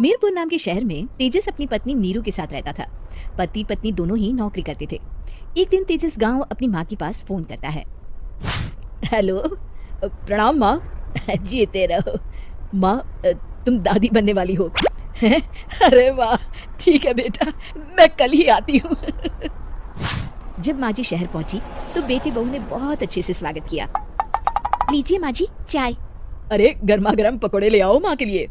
मीरपुर नाम के शहर में तेजस अपनी पत्नी नीरू के साथ रहता था। पति पत्नी दोनों ही नौकरी करते थे। एक दिन तेजस गांव अपनी माँ के पास फोन करता है। हेलो, प्रणाम माँ। जीते रहो माँ, तुम दादी बनने वाली हो। अरे वाह, ठीक है बेटा, मैं कल ही आती हूँ। जब माँ जी शहर पहुंची तो बेटी बहू ने बहुत अच्छे से स्वागत किया। लीजिए माँ जी चाय। अरे गर्मा गर्म पकोड़े ले आओ माँ के लिए।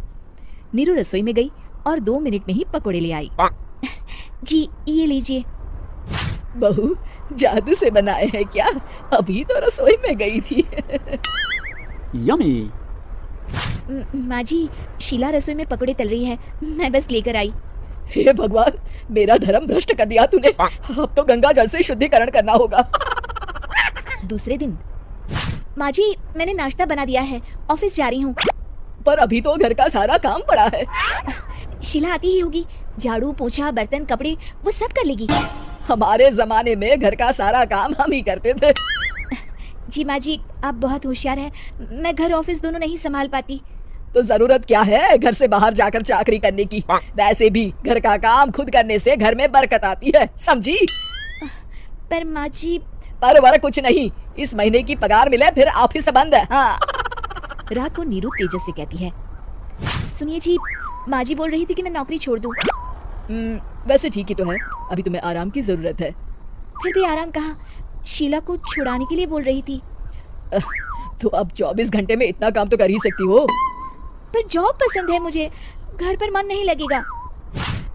नीरू रसोई में गई और 2 मिनट में ही पकोड़े ले आई। जी ये लीजिए। बहू जादू से बनाए हैं क्या? अभी तो रसोई में गई थी। यम्मी। माँ जी, शीला रसोई में पकोड़े तल रही है, मैं बस लेकर आई। हे भगवान, मेरा धर्म भ्रष्ट कर दिया तूने। अब तो गंगा जल से शुद्धिकरण करना होगा। दूसरे दिन, माँ जी मैंने नाश्ता बना दिया है, ऑफिस जा रही हूँ। पर अभी तो घर का सारा काम पड़ा है। शीला आती ही होगी, झाड़ू पोछा बर्तन कपड़े वो सब कर लेगी। हमारे जमाने में घर का सारा काम हम ही करते थे। जी माँ जी, आप बहुत होशियार हैं, मैं घर ऑफिस दोनों नहीं संभाल पाती। तो जरूरत क्या है घर से बाहर जाकर चाकरी करने की? वैसे भी घर का काम खुद करने से घर में बरकत आती है, समझी? पर माँ जी। पर वर कुछ नहीं, इस महीने की पगार मिले फिर ऑफिस बंद है। हाँ। रात को नीरू तेजस से कहती है, सुनिए जी, माँ जी बोल रही थी कि मैं नौकरी छोड़ दूं। वैसे ठीक ही तो है, अभी तुम्हें आराम की जरूरत है। फिर भी आराम कहाँ, शीला को छुड़ाने के लिए बोल रही थी। तो अब 24 घंटे में इतना काम तो कर ही सकती हो। पर जॉब पसंद है मुझे, घर पर मन नहीं लगेगा।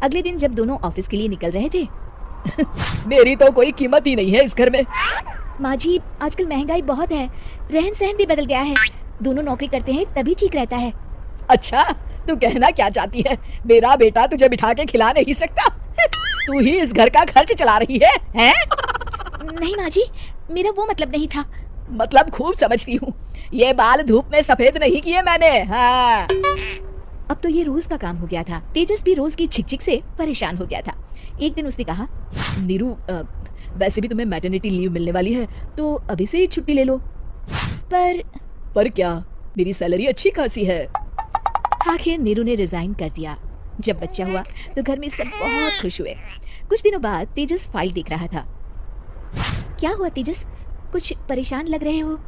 अगले दिन जब दोनों ऑफिस के लिए निकल रहे थे, मेरी तो कोई कीमत ही नहीं है इस घर में। माँ जी आजकल महंगाई बहुत है, रहन सहन भी बदल गया है, दोनों नौकरी करते हैं तभी ठीक रहता है। अच्छा, तू कहना क्या चाहती है? मेरा बेटा तुझे बिठा के खिला नहीं सकता? तू ही इस घर का खर्च चला रही है, हैं? नहीं माँ जी, मेरा वो मतलब नहीं था। मतलब खूब समझती हूँ, ये बाल धूप में सफेद नहीं किए मैंने। हाँ। अब तो ये रोज का काम हो गया था। तेजस भी रोज की चिक-चिक से परेशान हो गया था। एक दिन उसने कहा, नीरू वैसे भी तुम्हें मैटरनिटी लीव मिलने वाली है, तो अभी से ही छुट्टी ले लो। पर क्या, मेरी सैलरी अच्छी खासी है। आखिर नीरू ने रिजाइन कर दिया। जब बच्चा हुआ तो घर में सब बहुत खुश हुए। कुछ दिनों बाद तेजस फाइल देख रहा था। क्या हुआ तेजस, कुछ परेशान लग रहे हो?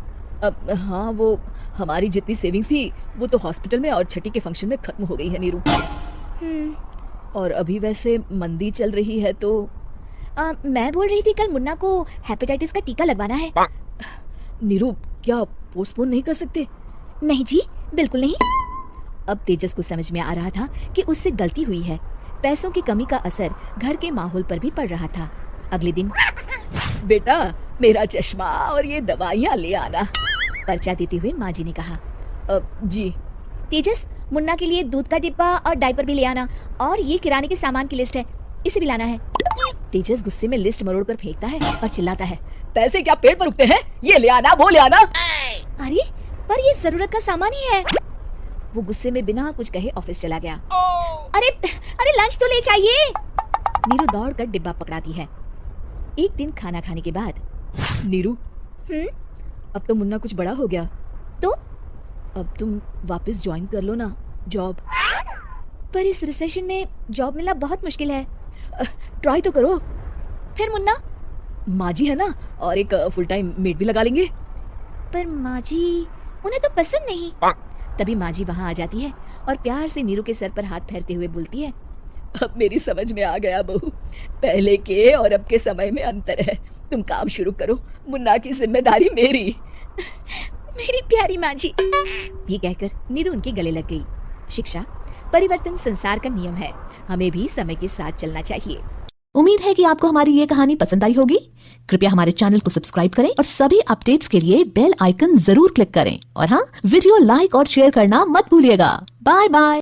हाँ, वो हमारी जितनी सेविंग्स थी वो तो हॉस्पिटल में और छठी के फंक्शन में खत्म हो गई है नीरू। और अभी वैसे मंदी चल रही है तो मैं बोल रही थी कल मुन्ना को हेपेटाइटिस का टीका लगवाना है। नीरू क्या पोस्टपोन नहीं कर सकते? नहीं जी, बिल्कुल नहीं। अब तेजस को समझ में आ रहा था कि उससे गलती हुई है। पैसों की कमी का असर घर के माहौल पर भी पड़ रहा था। अगले दिन, बेटा मेरा चश्मा और ये दवाइयाँ ले आना, पर्चा देते हुए माँ जी ने कहा। जी। तेजस, मुन्ना के लिए दूध का डिब्बा और डायपर भी ले आना, और ये किराने के सामान की लिस्ट है, इसे भी लाना है। तेजस गुस्से में लिस्ट मरोड़ कर फेंकता है और चिल्लाता है, पैसे क्या पेट पर उगते हैं? ये ले आना, वो ले आना। अरे पर ये जरूरत का सामान ही है। वो गुस्से में बिना कुछ कहे ऑफिस चला गया। अरे लंच तो ले चाहिए। नीरू दौड़ कर डिब्बा पकड़ाती है। एक दिन खाना खाने के बाद, नीरू अब तो मुन्ना कुछ बड़ा हो गया, तो अब तुम वापस ज्वाइन कर लो ना जॉब। पर इस रिसेशन में जॉब मिलना बहुत मुश्किल है। ट्राई तो करो। फिर मुन्ना? माँ जी है ना, और एक फुल टाइम मेड भी लगा लेंगे। पर माँ जी, उन्हें तो पसंद नहीं। तभी माँ जी वहाँ आ जाती है और प्यार से नीरू के सर पर हाथ फेरते हुए बोलती है, अब मेरी समझ में आ गया बहू, पहले के और अब के समय में अंतर है। तुम काम शुरू करो, मुन्ना की जिम्मेदारी मेरी। मेरी प्यारी माँ जी। ये कहकर नीरू उनके गले लग गई। शिक्षा, परिवर्तन संसार का नियम है, हमें भी समय के साथ चलना चाहिए। उम्मीद है कि आपको हमारी ये कहानी पसंद आई होगी। कृपया हमारे चैनल को सब्सक्राइब करें और सभी अपडेट्स के लिए बेल आइकन जरूर क्लिक करें। और हाँ, वीडियो लाइक और शेयर करना मत भूलिएगा। Bye bye.